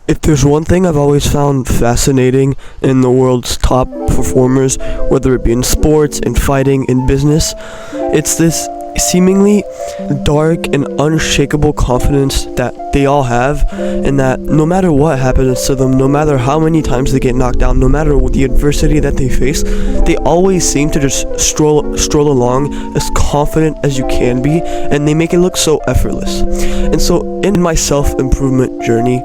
If there's one thing I've always found fascinating in the world's top performers, whether it be in sports, in fighting, in business, it's this seemingly dark and unshakable confidence that they all have, and that no matter what happens to them, no matter how many times they get knocked down, no matter what the adversity that they face, they always seem to just stroll along as confident as you can be, and they make it look so effortless. And so in my self-improvement journey,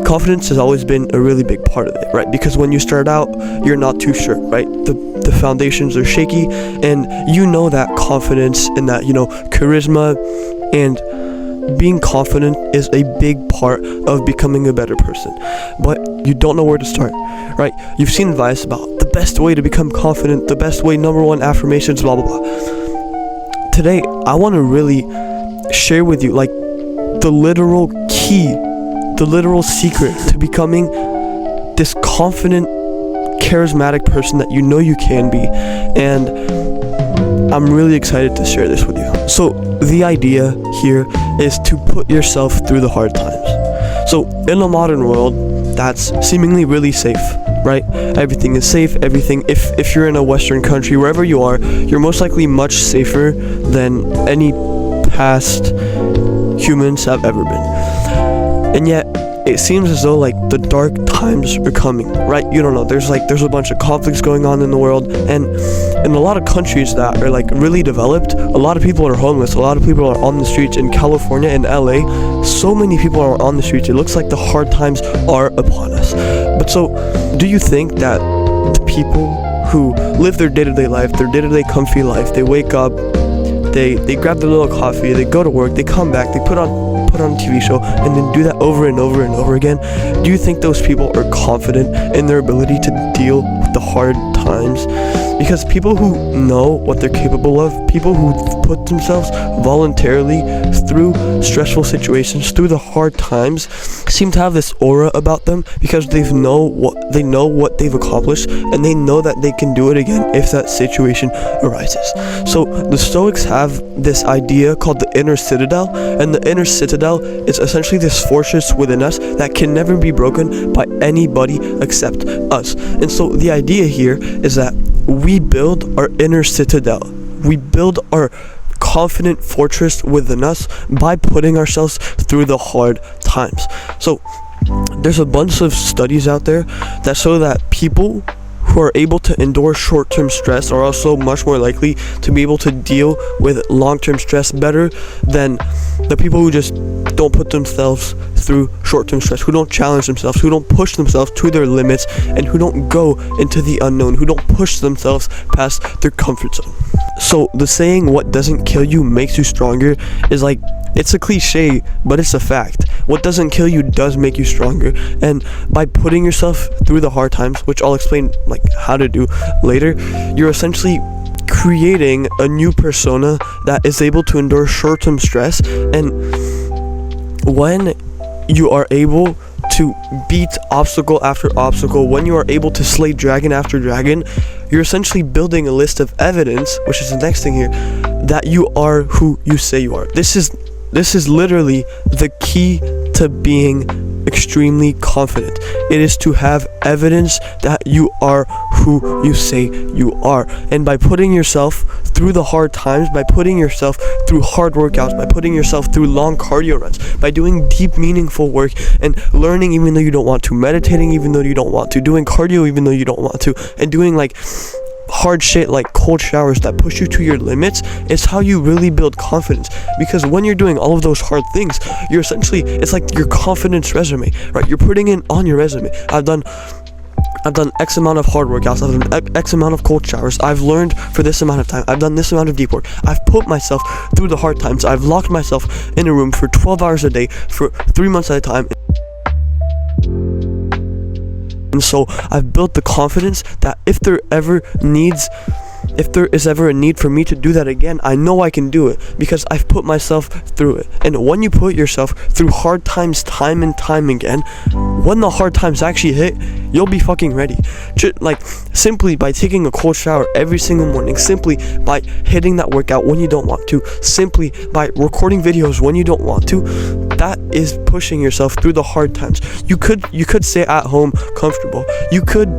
confidence has always been a really big part of it, right? Because when you start out, you're not too sure, right? The foundations are shaky, and you know that confidence and that, charisma and being confident is a big part of becoming a better person. But you don't know where to start, right? You've seen advice about the best way to become confident, the best way, number one, affirmations, blah, blah, blah. Today, I want to really share with you, the literal key, the literal secret to becoming this confident, charismatic person that you know you can be. And I'm really excited to share this with you. So the idea here is to put yourself through the hard times. So in a modern world, that's seemingly really safe, right? Everything is safe. If you're in a Western country, wherever you are, you're most likely much safer than any past humans have ever been. And yet, it seems as though the dark times are coming, right? You don't know. There's a bunch of conflicts going on in the world, and in a lot of countries that are really developed, a lot of people are homeless. A lot of people are on the streets. In California and LA, so many people are on the streets. It looks like the hard times are upon us. But so, do you think that the people who live their day-to-day life, their day-to-day comfy life, they wake up, they grab their little coffee, they go to work, they come back, they put on a TV show, and then do that over and over and over again? Do you think those people are confident in their ability to deal with the hard times? Because people who know what they're capable of, people who put themselves voluntarily through stressful situations, through the hard times, seem to have this aura about them, because they know what they've accomplished, and they know that they can do it again if that situation arises. So the Stoics have this idea called the inner citadel, and the inner citadel is essentially this fortress within us that can never be broken by anybody except us. And so the idea here is that we build our inner citadel. We build our confident fortress within us by putting ourselves through the hard times. So there's a bunch of studies out there that show that people who are able to endure short-term stress are also much more likely to be able to deal with long-term stress better than the people who just don't put themselves through short-term stress, who don't challenge themselves, who don't push themselves to their limits, and who don't go into the unknown, who don't push themselves past their comfort zone. So the saying, "what doesn't kill you makes you stronger," is it's a cliche, but it's a fact. What doesn't kill you does make you stronger. And by putting yourself through the hard times, which I'll explain how to do later, you're essentially creating a new persona that is able to endure short-term stress. And when you are able to beat obstacle after obstacle, when you are able to slay dragon after dragon, you're essentially building a list of evidence, which is the next thing here, that you are who you say you are. This is literally the key to being extremely confident. It is to have evidence that you are who you say you are. And by putting yourself through the hard times, by putting yourself through hard workouts, by putting yourself through long cardio runs, by doing deep, meaningful work and learning even though you don't want to, meditating even though you don't want to, doing cardio even though you don't want to, and doing hard shit like cold showers that push you to your limits, is how you really build confidence. Because when you're doing all of those hard things, you're essentially, it's like your confidence resume, right? You're putting it on your resume. I've done X amount of hard workouts, I've done X amount of cold showers, I've learned for this amount of time, I've done this amount of deep work, I've put myself through the hard times, I've locked myself in a room for 12 hours a day for 3 months at a time. And so I've built the confidence that if there ever needs if there is ever a need for me to do that again, I know I can do it because I've put myself through it. And when you put yourself through hard times time and time again, when the hard times actually hit, you'll be fucking ready. Like, simply by taking a cold shower every single morning, simply by hitting that workout when you don't want to, simply by recording videos when you don't want to, that is pushing yourself through the hard times. You could stay at home comfortable. You could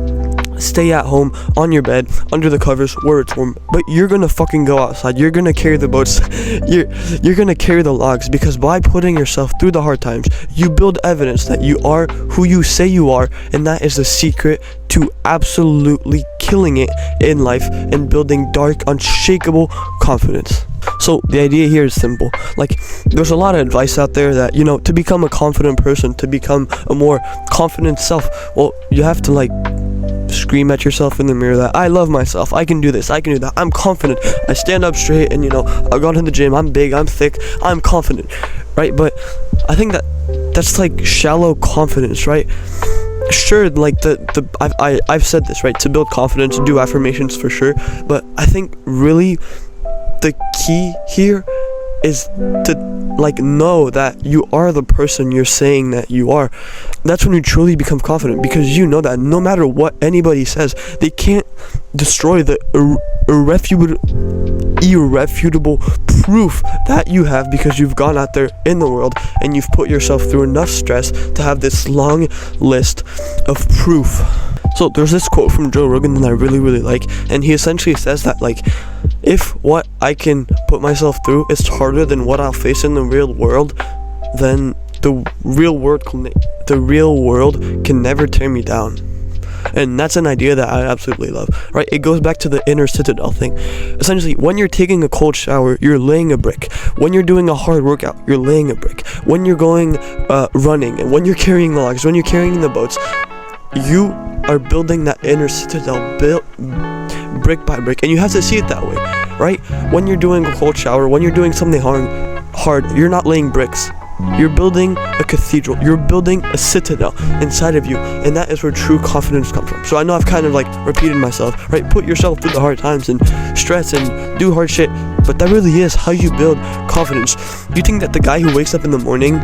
stay at home on your bed under the covers where it's warm, but you're gonna fucking go outside. You're gonna carry the boats. you're gonna carry the logs, because by putting yourself through the hard times, you build evidence that you are who you say you are, and that is the secret to absolutely killing it in life and building dark, unshakable confidence. So the idea here is simple. Like, there's a lot of advice out there that, to become a confident person, to become a more confident self, well, you have to scream at yourself in the mirror that I love myself, I can do this, I can do that, I'm confident, I stand up straight, and I go to the gym, I'm big, I'm thick, I'm confident, right? But I think that's shallow confidence, right? Sure, I've said this, right? To build confidence, do affirmations for sure, but I think really the key here is to know that you are the person you're saying that you are. That's when you truly become confident, because you know that no matter what anybody says, they can't destroy the irrefutable proof that you have, because you've gone out there in the world and you've put yourself through enough stress to have this long list of proof. So there's this quote from Joe Rogan that I really, really like, and he essentially says that if what I can put myself through is harder than what I'll face in the real world, then the real world can never tear me down. And that's an idea that I absolutely love, right? It goes back to the inner citadel thing. Essentially, when you're taking a cold shower, you're laying a brick. When you're doing a hard workout, you're laying a brick. When you're going running, and when you're carrying the logs, when you're carrying the boats, you are building that inner citadel brick by brick, and you have to see it that way, right? When you're doing a cold shower, when you're doing something hard, you're not laying bricks. You're building a cathedral. You're building a citadel inside of you, and that is where true confidence comes from. So I know I've kind of repeated myself, right? Put yourself through the hard times and stress and do hard shit, but that really is how you build confidence. You think that the guy who wakes up in the morning,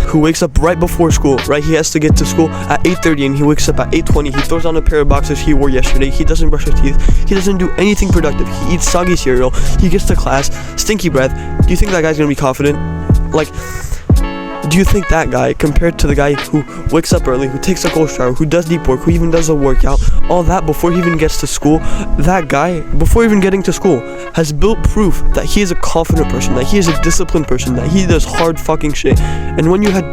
who wakes up right before school, right? He has to get to school at 8:30 and he wakes up at 8:20. He throws on a pair of boxers he wore yesterday. He doesn't brush his teeth. He doesn't do anything productive. He eats soggy cereal. He gets to class, stinky breath. Do you think that guy's gonna be confident? Do you think that guy, compared to the guy who wakes up early, who takes a cold shower, who does deep work, who even does a workout, all that before he even gets to school, that guy, before even getting to school, has built proof that he is a confident person, that he is a disciplined person, that he does hard fucking shit. And when you have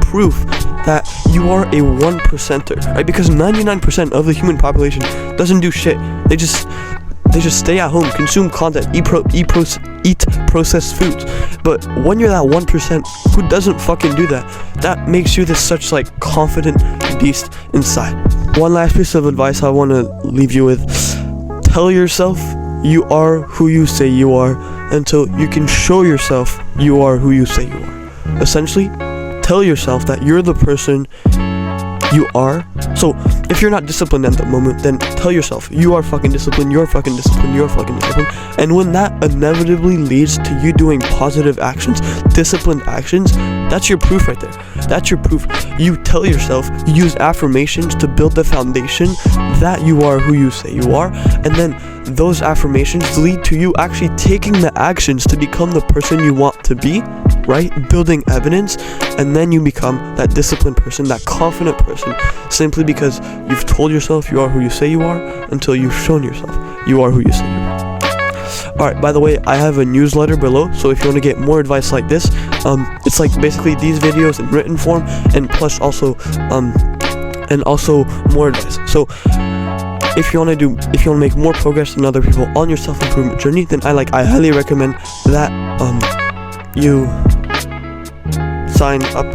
proof that you are a 1%er, right? Because 99% of the human population doesn't do shit. They just stay at home, consume content, eat processed foods. But when you're that 1% who doesn't fucking do that, that makes you this such confident beast inside. One last piece of advice I want to leave you with: tell yourself you are who you say you are until you can show yourself you are who you say you are. Essentially, tell yourself that you're the person you are. So if you're not disciplined at the moment, then tell yourself you are fucking disciplined, you're fucking disciplined, you're fucking disciplined. And when that inevitably leads to you doing positive actions, disciplined actions, that's your proof right there. That's your proof. You tell yourself, you use affirmations to build the foundation that you are who you say you are, and then those affirmations lead to you actually taking the actions to become the person you want to be, right? Building evidence, and then you become that disciplined person, that confident person, simply because you've told yourself you are who you say you are until you've shown yourself you are who you say you are. Alright, by the way, I have a newsletter below, so if you want to get more advice like this, it's basically these videos in written form, and plus also more advice. So if you want to make more progress than other people on your self-improvement journey, then I highly recommend that you sign up.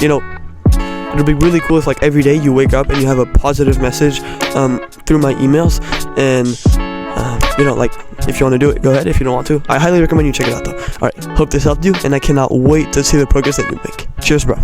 It'll be really cool if every day you wake up and you have a positive message through my emails, and if you want to do it, go ahead. If you don't want to, I highly recommend you check it out though. Alright, hope this helped you, and I cannot wait to see the progress that you make. Cheers, bro.